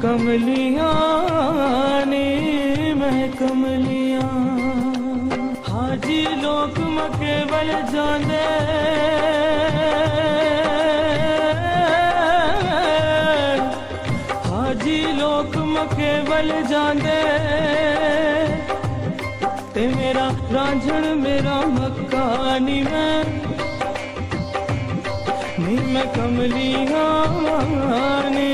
कमलियां नी मैं कमलियां। हाजी लोग केवल जांदे हाजी लोग केवल जांदे ते मेरा रांझण मेरा मक्का नी मैं कमलियां नी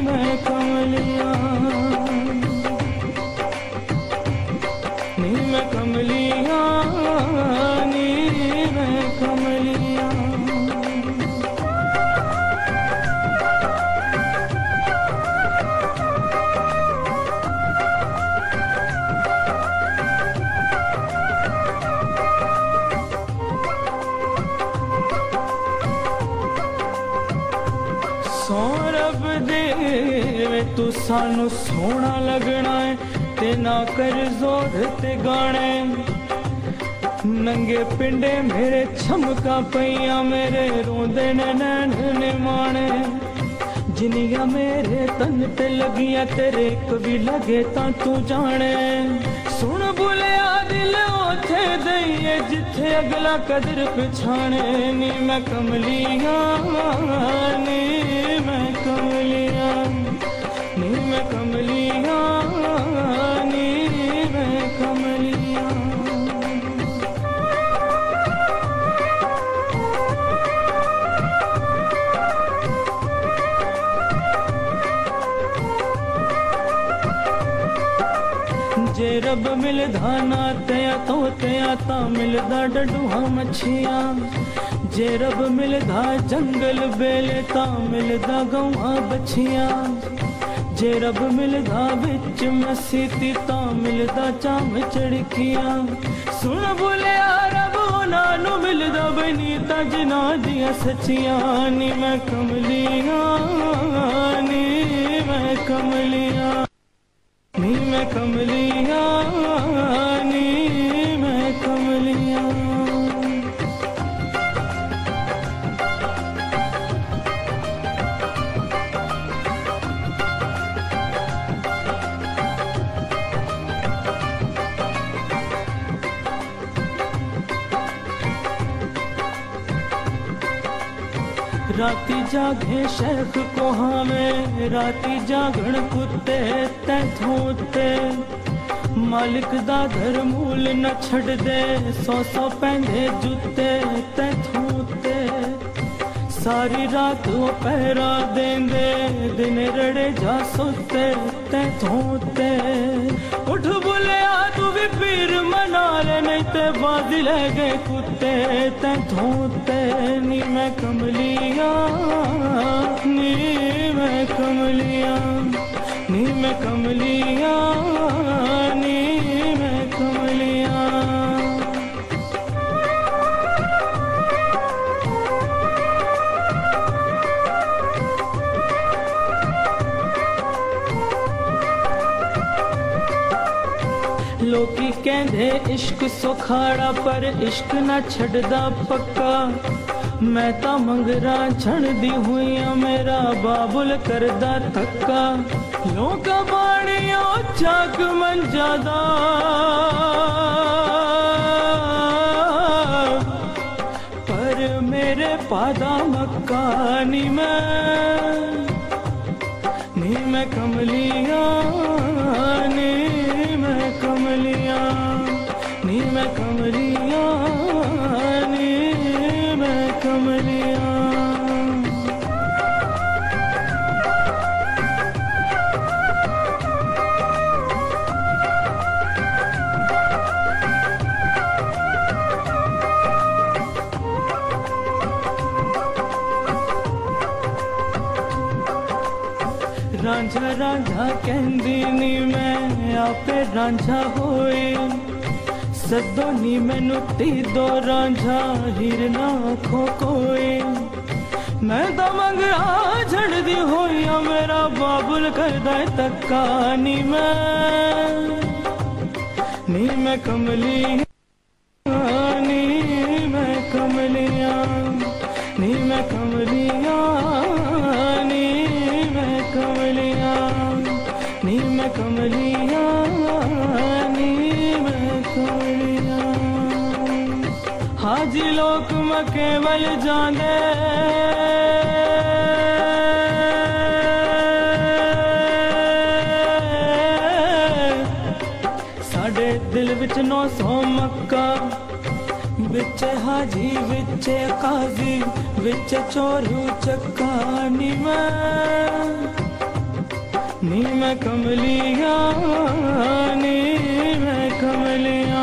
मैं कमलियां नी मैं कमलियां नी मैं कमलियां। सौरभ दे तू सानू सोना लगना है ते ना कर जोर ते गाने। नंगे पिंडे मेरे छमका पैया मेरे रोंदे नैन ने माने। जिनिया मेरे तन ते लगिया तेरे कभी लगे ता तू जाने। सुन बुलिया दिल ओथे दईए जिथे अगला कदर पछाणे। नी मैं कमलियां नी मैं कमलियां नी मैं कमलियां नी मैं कमलियां। जे रब मिलदा ना तया तो तया ता मिलदा डडूहा मच्छियां। जे रब मिलदा जंगल बेले ता मिलदा गौआ बछियां। जे रब मिलदा बिच मसीती ता मिलदा चाम चड़कियां। सुन बुलिया रब उन्हां मिलदा बनी ता जिना दियां सच्चियां। नी मैं कमलियां नी मैं कमलियां नी मैं कमलियां नी मैं कमलियां। राती जागे शेख को हावे राती जागण कुत्ते तै धोते। मालिक दा घर मूल न छड़ दे 100 पैंदे जुत्ते तै धोते। सारी रात वो पहरा देंदे दिन रड़े जा सोते तै धोते। उठ बुलिया तू भी पीर मना ले नहीं ते बाजी ले गए कुत्ते तै धोते। नी मैं कमलियां नी मैं कमलियां नी मैं कमलियां नी मैं कमलियां। लोकी कहंदे इश्क सुखाड़ा पर इश्क ना छड़दा पक्का। मैं ता मंगरा छड़दी हुईया मेरा बाबुल करदा थक्का। लोका बाणियों चाक मंजादा पर मेरे पादा मक्का। नी मैं कमलियां नी मैं कमलियां नी मैं कमलियां नी मैं कमलियां। रांझा रांझा कहंदी नी मैं आपे रांझा होए। सदो नी मैनू ती दो रांझा हीर ना खो कोए। मैं तो मंगरा झड़दी होइया मेरा बाबुल करदा तक्का। नी मैं कमलियां नी मैं कमलियां नी मैं कमलियां नी मैं कमलियां। नी मैं कमलिया नी मैं कमलिया। हाजी लोक मैं केवल जाने साडे दिल विच 900 मक्का विच हाजी विच काजी विच चोरू चक्का नी मैं कमलिया नी मैं कमलिया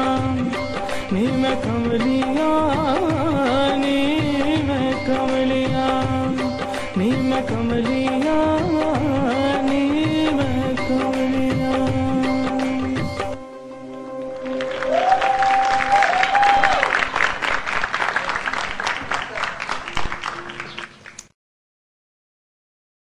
नी मैं कमलिया नी मैं कमलिया नी मैं कमलिया।